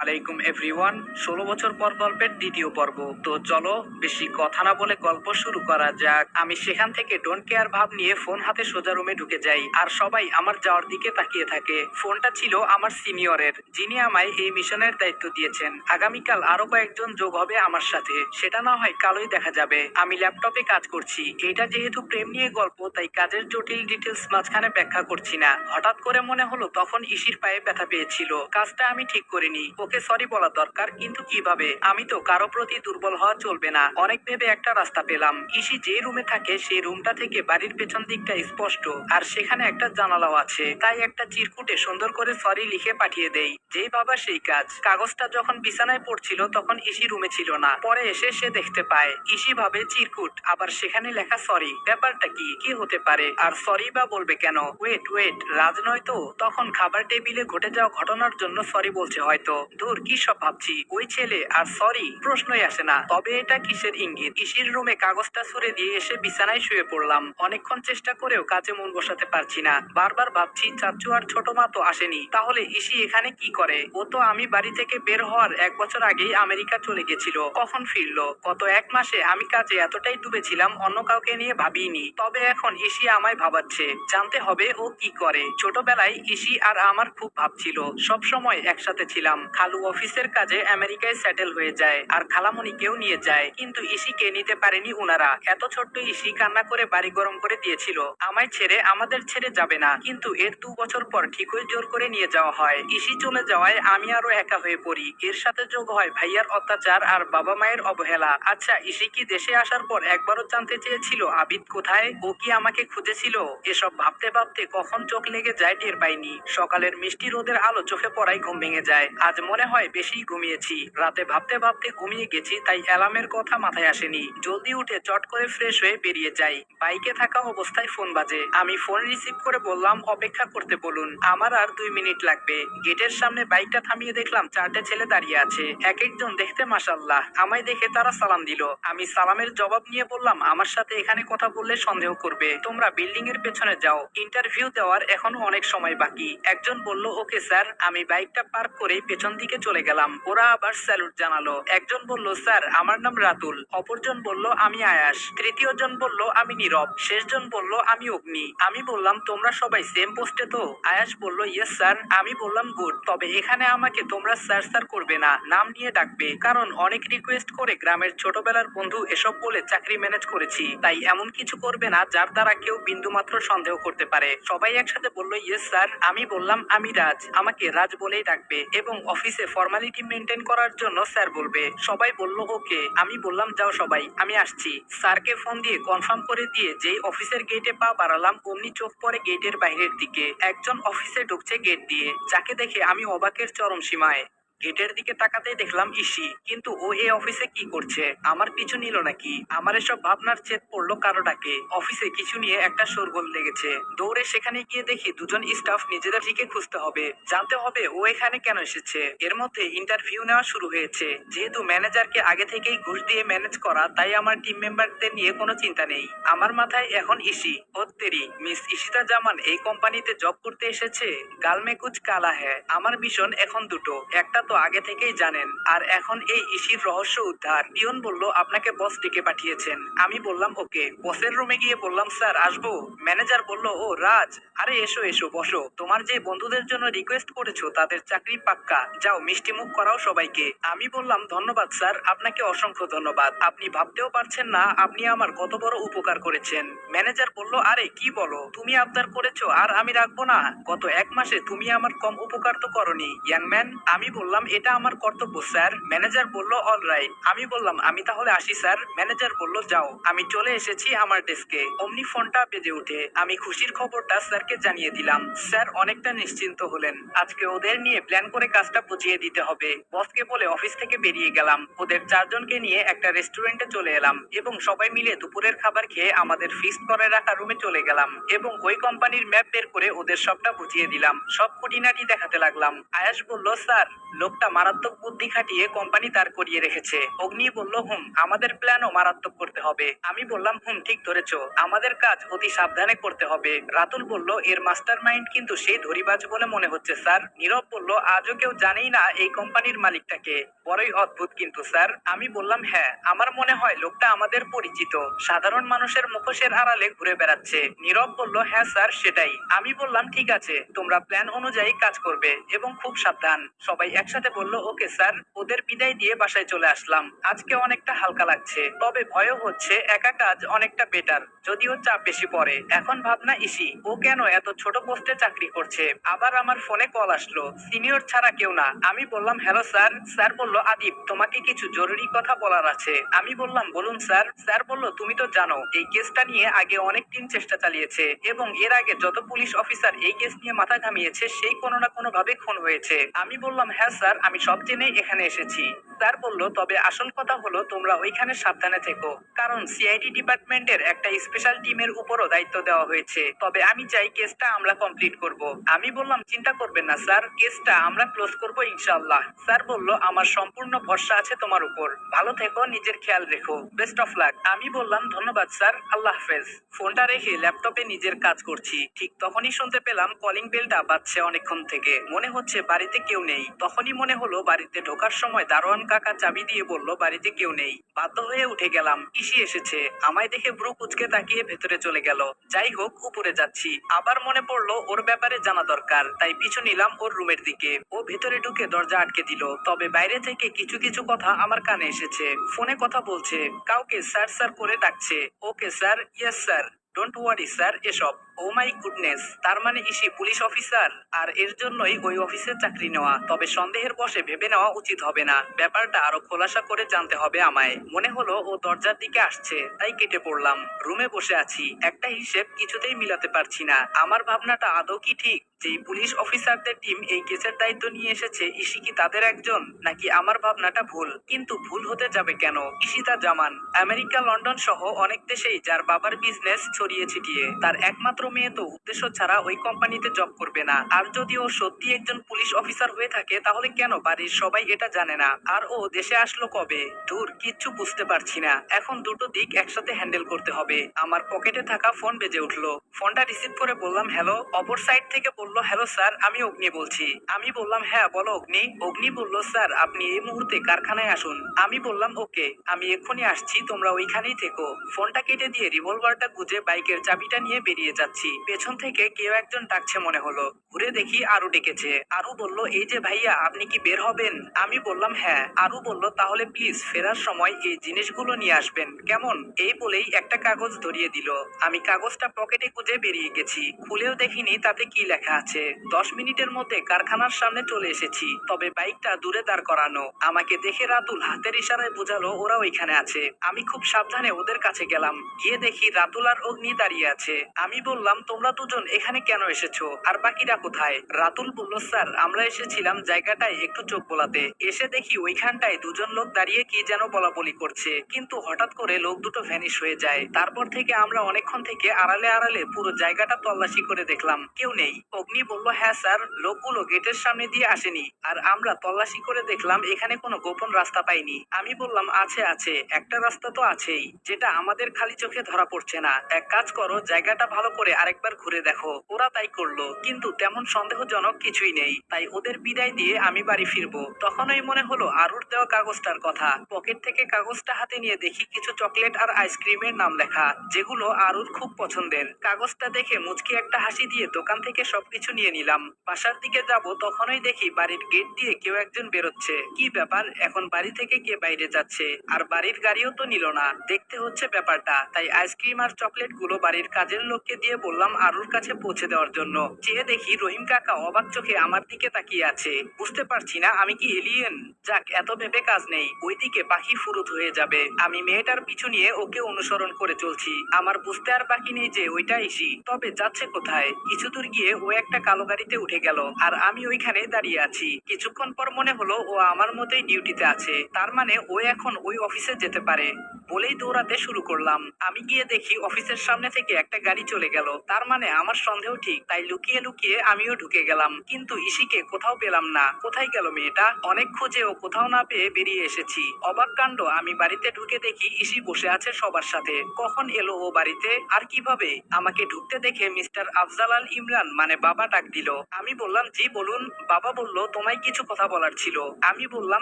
আলাইকুম এভরিওয়ান। ১৬ বছর পর গল্পের দ্বিতীয় পর্ব। তো চলো বেশি কথা না বলে গল্প শুরু করা যাক। আমি সেখান থেকে ডোন্ট কেয়ার ভাব নিয়ে ফোন হাতে সোজা রুমে ঢুকে যাই, আর সবাই আমার যাওয়ার দিকে তাকিয়ে থাকে। ফোনটা ছিল আমার সিনিয়রের, যিনি আমায় এই মিশনের দায়িত্ব দিয়েছেন। আগামীকাল আরো কয়েকজন যোগ হবে আমার সাথে, সেটা না হয় কালই দেখা যাবে। আমি ল্যাপটপে কাজ করছি। এটা যেহেতু প্রেম নিয়ে গল্প, তাই কাজের জটিল ডিটেলস মাঝখানে ব্যাখ্যা করছি না। হঠাৎ করে মনে হলো তখন ইসির পায়ে ব্যথা পেয়েছিল। কাজটা আমি ঠিক করিনি, ওকে সরি বলা দরকার, কিন্তু কিভাবে? আমি তো কারো প্রতি দুর্বল হওয়া চলবে না। অনেক ভেবে একটা রাস্তা পেলাম। ইসি যে রুমে থাকে সেই রুমটা থেকে বাড়ির পেছন দিকটা স্পষ্ট, আর সেখানে একটা জানালাও আছে। তাই একটা চিরকুটে সুন্দর করে সরি লিখে পাঠিয়ে দেই। যেই ভাবা সেই কাজ। কাগজটা যখন বিছানায় পড়ছিল তখন ইসি রুমে ছিল না। পরে এসে সে দেখতে পায় ইসি ভাবে চিরকুট, আবার সেখানে লেখা সরি। ব্যাপারটা কি কি হতে পারে? আর সরি বা বলবে কেন? ওয়েট ওয়েট, রাজ নয় তো? তখন খাবার টেবিলে ঘটে যাওয়া ঘটনার জন্য সরি বলছে হয়তো। দূর, কি সব ভাবছি। ওই ছেলে আর সরি, প্রশ্নই আসে না। তবে এটা কিসের ইঙ্গিত? ইসির রুমে কাগজটা ছুঁড়ে দিয়ে এসে বিছানায় শুয়ে পড়লাম। অনেকক্ষণ চেষ্টা করেও কাজে মন বসাতে পারছি না। বারবার ভাবছি চাচু আর ছোট মা তো আসেনি, তাহলে ইসি এখানে কি করে? ও তো আমি বাড়ি থেকে বের হওয়ার 1 বছর আগেই আমেরিকা চলে গেছিল। কখন ফিরলো? গত 1 মাসে আমি কাজে এতটাই ডুবেছিলাম, অন্য কাউকে নিয়ে ভাবিনি। তবে এখন ইসি আমায় ভাবাচ্ছে। জানতে হবে ও কি করে। ছোটবেলায় ইসি আর আমার খুব ভাব ছিল। সব সময় একসাথে ছিলাম। খালু অফিসের কাজে আমেরিকায় সেটেল হয়ে যায়, আর খালামণিকেও নিয়ে যায়, কিন্তু ইসিকে নিতে পারেনি উনারা। এত ছোট্ট ইসি কান্না করে বাড়ি গরম করে দিয়েছিল। আমায় ছেড়ে, আমাদের ছেড়ে যাবে না, কিন্তু এর 2 বছর পর ঠিকই জোর করে নিয়ে যাওয়া হয়। ইসি চলে যাওয়ায় আমি আরো একা হয়ে পড়ি। এর সাথে যোগ হয় ভাইয়ার অত্যাচার আর বাবা মায়ের অবহেলা। আচ্ছা, ইসি কি দেশে আসার পর একবারও জানতে চেয়েছিল আবিদ কোথায়? ও কি আমাকে খুঁজেছিল? এসব ভাবতে ভাবতে কখন চোখ লেগে যায় টের পাইনি। সকালের মিষ্টি রোদের আলো চোখে পড়ায় ঘুম ভেঙে যায়। আজ মনে হয় বেশি ঘুমিয়েছি। রাতে ভাবতে ভাবতে ঘুমিয়ে গেছি, তাই অ্যালার্মের কথা মাথায় আসেনি। জলদি উঠে চট করে ফ্রেশ হয়ে বেরিয়ে যাই। বাইকে থাকা অবস্থায় ফোন বাজে। আমি ফোন রিসিভ করে বললাম অপেক্ষা করতে বলুন, আমার আর 2 মিনিট লাগবে। গেটের সামনে বাইকটা থামিয়ে দেখলাম 4টে ছেলে দাঁড়িয়ে আছে। এক একজন দেখতে মাশাআল্লাহ। আমায় দেখে তারা সালাম দিল। আমি সালামের জবাব নিয়ে বললাম আমার সাথে এখানে কথা বললে সন্দেহ করবে, তোমরা বিল্ডিং এর পেছনে যাও, ইন্টারভিউ দেওয়ার এখনো অনেক সময় বাকি। একজন বলল ওকে স্যার। আমি বাইকটা পার্ক করেই পেছন দিকে চলে গেলাম। ওরা আবার স্যালুট জানালো। একজন বলল স্যার আমার নাম রাতুল। অপরজন বলল আমি আয়াস। তৃতীয় জন বলল আমি নীরব। শেষজন বলল আমি অগ্নি। আমি বললাম তোমরা সবাই সেম পোস্টে তো? আয়াস বলল ইয়েস স্যার। আমি বললাম গুড, তবে এখানে আমাকে তোমরা স্যার স্যার করবে না, নাম নিয়ে ডাকবে। কারণ অনেক রিকোয়েস্ট করে গ্রামের ছোটবেলার বন্ধু এসব বলে চাকরি ম্যানেজ করেছি। তাই এমন কিছু করবে না যার দ্বারা কেউ বিন্দুমাত্র সন্দেহ করতে পারে। সবাই একসাথে বলল ইয়েস স্যার। আমি বললাম আমি রাজ, আমাকে রাজ বলেই ডাকবে, এবং অফিসে ফর্মালিটি মেনটেন করার জন্য স্যার বলবে। সবাই বলল ওকে। আমি বললাম যাও সবাই, আমি আসছি। স্যারকে ফোন দিয়ে কনফার্ম করে দিয়ে যেই অফিসের গেটে পা বাড়ালাম, অমনি চোখ পড়ে গেটের বাইরের দিকে। একজন অফিসে ঢুকছে গেট দিয়ে, যাকে দেখে আমি অবাকের চরম সীমায়। গেটের দিকে তাকাতেই দেখলাম ইসি, কিন্তু ও এ অফিসে কি করছে? আমার পিছু নিল নাকি? আমার এসব ভাবনার ছেদ পড়লো কারো ডাকে। অফিসে কিছু নিয়ে একটা শোরগোল লেগেছে। দৌড়ে সেখানে গিয়ে দেখি দুজন স্টাফ নিজেদের দিকে খুঁজতে হবে, জানতে হবে ও এখানে কেন এসেছে। এর মধ্যে ইন্টারভিউ নেওয়া শুরু হয়েছে। যেহেতু ম্যানেজারকে আগে থেকেই ঘুষ দিয়ে ম্যানেজ করা, তাই আমার টিম মেম্বারদের নিয়ে কোনো চিন্তা নেই। আমার মাথায় এখন ইসি। হত্তেরি, মিস ইশিতা জামান এই কোম্পানিতে জব করতে এসেছে। গাল মে কুছ কালা হ্যায়। আমার মিশন এখন দুটো। একটা তো আগে থেকেই জানেন, আর এখন এই ইসির রহস্য উদ্ধার। পিয়ন বলল আপনাকে বস ডেকে পাঠিয়েছেন। আমি বললাম ওকে। বসের রুমে গিয়ে বললাম স্যার আসবো? ম্যানেজার বলল ও রাজ, আরে এসো এসো বসো। তোমার যে বন্ধুদের জন্য রিকোয়েস্ট করেছো তাদের চাকরি পাক্কা। যাও মিষ্টি মুখ করাও সবাইকে। আমি বললাম ধন্যবাদ স্যার, আপনাকে অসংখ্য ধন্যবাদ। আপনি ভাবতেও পারছেন না আপনি আমার কত বড় উপকার করেছেন। ম্যানেজার বলল আরে কি বলো, তুমি আবদার করেছো আর আমি রাখবো না? গত 1 মাসে তুমি আমার কম উপকার তো করনি ইয়াং ম্যান। আমি বললাম এটা আমার কর্তব্য স্যার। ম্যানেজার বলল অলরাইট। আমি বললাম আমি তাহলে আসি স্যার। ম্যানেজার বলল যাও। আমি চলে এসেছি আমার ডেস্কে। অমনি ফোনটা বেজে ওঠে। আমি খুশির খবরটা স্যারকে জানিয়ে দিলাম। স্যার অনেকটা নিশ্চিন্ত হলেন। আজকে ওদের নিয়ে প্ল্যান করে কাজটা বুঝিয়ে দিতে হবে। বসকে বলে অফিস থেকে বেরিয়ে গেলাম। ওদের 4জনকে নিয়ে একটা রেস্টুরেন্টে চলে এলাম, এবং সবাই মিলে দুপুরের খাবার খেয়ে আমাদের ফিক্সড করে রাখা রুমে চলে গেলাম, এবং ওই কোম্পানির ম্যাপ বের করে ওদের সবটা বুঝিয়ে দিলাম। সব খুঁটিনাটি দেখাতে লাগলাম। আয়াস বলল স্যার লোকটা মারাত্মক বুদ্ধি খাটিয়ে কোম্পানি দাঁড় করিয়ে রেখেছে। অগ্নি বলল, আমাদের প্ল্যানও মারাত্মক করতে হবে। আমি বললাম, ঠিক ধরেছো, আমাদের কাজ অতি সাবধানে করতে হবে। রাতুল বলল, এর মাস্টার মাইন্ড কিন্তু সেই ধরিবাজ বলে মনে হচ্ছে স্যার। নীরব বলল, আজও কেউ জানেই না এই কোম্পানির মালিকটাকে। বড়ই অদ্ভুত কিন্তু স্যার। আমি বললাম, হ্যাঁ, আমার মনে হয় লোকটা আমাদের পরিচিত, সাধারণ মানুষের মুখোশের আড়ালে ঘুরে বেড়াচ্ছে। নীরব বলল, হ্যাঁ স্যার, সেটাই। আমি বললাম, ঠিক আছে, তোমরা প্ল্যান অনুযায়ী কাজ করবে এবং খুব সাবধান। সবাই একসাথে বলল, ওকে স্যার। ওদের বিদায় দিয়ে বাসায় চলে আসলাম। আজকে অনেকটা হালকা লাগছে, তবে ভয়ও হচ্ছে। একা কাজ অনেকটা বেটার, যদিও চাপ বেশি পড়ে। এখন ভাবনা ইসি, ও কেন এত ছোট পোস্টে চাকরি করছে। আবার আমার ফোনে কল আসলো, সিনিয়র ছাড়া কেউ না। আমি বললাম, হ্যালো স্যার। স্যার বলল, আদিব, তোমাকে কিছু জরুরি কথা বলার আছে। আমি বললাম, বলুন স্যার। স্যার বলল, তুমি তো জানো এই কেসটা নিয়ে আগে অনেক টিম চেষ্টা চালিয়েছে এবং এর আগে যত পুলিশ অফিসার এই কেস নিয়ে মাথা ঘামিয়েছে সেই কোনো না কোনো ভাবে খুন হয়েছে। আমি বললাম, হ্যাঁ স্যার, আমি সব জেনেই এখানে এসেছি। স্যার বলল, তবে আসল কথা হলো তোমরা ওইখানে সাবধানে থেকো, কারণ সিআইডি ডিপার্টমেন্টের একটা স্পেশাল টিমের উপরও দায়িত্ব দেওয়া হয়েছে। তবে আমি চাই কেসটা আমরা কমপ্লিট করব। আমি বললাম, চিন্তা করবেন না স্যার, কেসটা আমরা ক্লোজ করব ইনশাআল্লাহ। স্যার বলল, আমার সম্পূর্ণ ভরসা আছে তোমার উপর। ভালো থেকো, নিজের খেয়াল রেখো, বেস্ট অফ লাক। আমি বললাম, ধন্যবাদ স্যার, আল্লাহ হাফেজ। ফোনটা রেখে ল্যাপটপে নিজের কাজ করছি। ঠিক তখনই শুনতে পেলাম কলিং বেলটা বাজছে অনেকক্ষণ থেকে। মনে হচ্ছে বাড়িতে কেউ নেই। তখনই মনে হলো বাড়িতে ঢোকার সময় দারোয়ান কাকা চাবি দিয়ে বলল বাড়িতে কেউ নেই। বাধ্য হয়ে উঠে গেলাম। ইসি এসেছে। আমায় দেখে ব্রু কুঁচকে তাকিয়ে ভেতরে চলে গেল। যাই হোক, উপরে যাচ্ছি। আবার মনে পড়লো ওর ব্যাপারে জানা দরকার, তাই পিছু নিলাম ওর রুমের দিকে। ও ভেতরে ঢুকে দরজা আটকে দিল, তবে বাইরে থেকে কিছু কিছু কথা আমার কানে এসেছে। ফোনে কথা বলছে, কাউকে স্যার স্যার করে ডাকছে। Okay sir, yes sir, don't worry sir, এসব। ও মাই গুডনেস, তার মানে ইসি পুলিশ অফিসার, আর এর জন্যই ওই অফিসে চাকরি নেওয়া। তবে সন্দেহের বশে ভেবে নেওয়া উচিত হবে না, ব্যাপারটা আরো খোলাসা করে জানতে হবে আমায়। মনে হলো ও দরজার দিকে আসছে, তাই কেটে পড়লাম। রুমে বসে আছি, একটা হিসেব কিছুতেই মিলাতে পারছি না। আমার ভাবনাটা আদৌ কি ঠিক? যেই পুলিশ অফিসারদের টিম এই কেসের দায়িত্ব নিয়ে এসেছে, ইসি কি তাদের একজন, নাকি আমার ভাবনাটা ভুল? কিন্তু ভুল হতে যাবে কেন? ইশিতা জামান আমেরিকা, লন্ডন সহ অনেক দেশেই যার বাবার বিজনেস ছড়িয়ে ছিটিয়ে। তার একমাত্র মেয়ে তো উদ্দেশ্য ছাড়া ওই কোম্পানিতে জব করবে না। আর যদি ও সত্যি একজন পুলিশ অফিসার হয়ে থাকে, তাহলে কেন বাড়ির সবাই এটা জানে না? আর ও দেশে আসলো কবে? দূর, কিচ্ছু বুঝতে পারছি না। এখন দুটো দিক একসাথে হ্যান্ডেল করতে হবে। আমার পকেটে থাকা ফোন বেজে উঠলো। ফোনটা রিসিভ করে বললাম, হ্যালো। অপর সাইড থেকে বলল, হ্যালো স্যার, আমি অগ্নি বলছি। আমি বললাম, হ্যাঁ বলো অগ্নি। অগ্নি বলল, স্যার আপনি এই মুহূর্তে কারখানায় আসুন। আমি বললাম, ওকে, আমি এক্ষুনি আসছি, তোমরা ওইখানেই থেকো। ফোনটা কেটে দিয়ে রিভলভারটা গুজে বাইকের চাবিটা নিয়ে বেরিয়ে যাচ্ছি। পেছন থেকে কেউ একজন ডাকছে মনে হলো। ঘুরে দেখি আরু ডেকেছে। আরু বলল, এই যে ভাইয়া, আপনি কি বের হবেন? আমি বললাম, হ্যাঁ। আরু বলল, তাহলে প্লিজ ফেরার সময় এই জিনিসগুলো নিয়ে আসবেন, কেমন? এই বলেই একটা কাগজ ধরিয়ে দিল। আমি কাগজটা পকেটে গুজে বেরিয়ে গেছি। খুলেও দেখিনি তাতে কি লেখা আছে। 10 মিনিটের মধ্যে কারখানার সামনে চলে এসেছি, তবে বাইকটা দূরে দাঁড় করানো। আমাকে দেখে রাতুল হাতের ইশারায় বোঝালো ওরা ওইখানে আছে। আমি খুব সাবধানে ওদের কাছে গেলাম। গিয়ে দেখি রাতুল আর অগ্নি দাঁড়িয়ে আছে। আমি বললাম, তোমরা দুজন এখানে কেন এসেছো, আর বাকিরা কোথায়? রাতুল বলল, স্যার আমরা এসেছিলাম জায়গাটায় একটু চোখ বোলাতে। এসে দেখি ওইখানটায় দুজন লোক দাঁড়িয়ে কি যেন বলাবলি করছে, কিন্তু হঠাৎ করে লোক দুটো ভ্যানিশ হয়ে যায়। তারপর থেকে আমরা অনেকক্ষণ থেকে আড়ালে আড়ালে পুরো জায়গাটা তল্লাশি করে দেখলাম, কেউ নেই। অগ্নি বলল, হ্যাঁ স্যার, লোকগুলো গেটের সামনে দিয়ে আসেনি, আর আমরা তল্লাশি করে দেখলাম এখানে কোনো গোপন রাস্তা পাইনি। আমি বললাম, আছে আছে, একটা রাস্তা তো আছেই, যেটা আমাদের খালি চোখে ধরা পড়ছে না। এক কাজ করো, জায়গাটা ভালো করে আরেকবার ঘুরে দেখো। ওরা তাই করলো, কিন্তু তেমন সন্দেহজনক কিছুই নেই। তাই ওদের বিদায় দিয়ে আমি বাড়ি ফিরবো। তখনই মনে হলো আরুর দেওয়া কাগজটার কথা। পকেট থেকে কাগজটা হাতে নিয়ে দেখি কিছু চকলেট আর আইসক্রিমের নাম লেখা, যেগুলো আরুর খুব পছন্দের। কাগজটা দেখে মুচকি একটা হাসি দিয়ে দোকান থেকে সবকিছু নিয়ে নিলাম। বাসার দিকে যাব, তখনই দেখি বাড়ির গেট দিয়ে কেউ একজন বেরোচ্ছে। কি ব্যাপার, এখন বাড়ি থেকে কে বাইরে যাচ্ছে? আর বাড়ির গাড়িও তো নিল না। দেখতে হচ্ছে ব্যাপারটা। তাই আইসক্রিম আর চকলেট গুলো বাড়ির কাজের লোককে দিয়ে বললাম আরুর কাছে পৌঁছে দেওয়ার জন্য। চেয়ে দেখি রহিম কাকা অবাক চোখে আমার দিকে তাকিয়ে আছে। বুঝতে পারছি না আমি কি এলিয়েন? যাক, এত ভেবে কাজ নেই, ওইদিকে পাখি ফুরুত হয়ে যাবে। আমি মেয়েটার পিছু নিয়ে ওকে অনুসরণ করে চলছি। আমার বুঝতে আর বাকি নেই যে ওইটা ইসি। তবে যাচ্ছে কোথায়? কিছু দূর গিয়ে ও একটা কালো গাড়িতে উঠে গেল, আর আমি ওইখানে দাঁড়িয়ে আছি। কিছুক্ষণ পর মনে হলো ও আমার মতোই ডিউটিতে আছে, তার মানে ও এখন ওই অফিসে যেতে পারে। বলেই দৌড়াতে শুরু করলাম। আমি গিয়ে দেখি অফিসের সামনে থেকে একটা গাড়ি চলে গেল। তার মানে আমার সন্দেহ ঠিক, তাই লুকিয়ে লুকিয়ে আমিও ঢুকে গেলাম। কিন্তু ইসিকে কোথাও পেলাম না। কোথায় গেল মেয়েটা? অনেক খুঁজেও কোথাও না পেয়ে বেরিয়ে এসেছি। অবাক কাণ্ড, আমি বাড়িতে ঢুকে দেখি ইসি বসে আছে সবার সাথে। কখন এলো ও বাড়িতে আর কিভাবে? আমাকে ঢুকতে দেখে মিস্টার আফজাল আল ইমরান মানে বাবা ডাক দিল। আমি বললাম জি বলুন। বাবা বলল তোমায় কিছু কথা বলার ছিল। আমি বললাম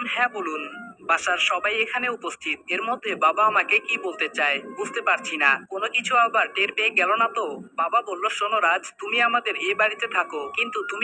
হ্যাঁ বলুন। বাসার সবাই এখানে উপস্থিত। এর মধ্যে বাবা আমাকে কি বলতে চায় বুঝতে পারছি না। কোনো কিছু আবার টের পেয়ে গেল না তো? বাবা বলল শোনো রাজ, তুমি আমাদের এই বাড়িতে থাকো, কিন্তু তুমি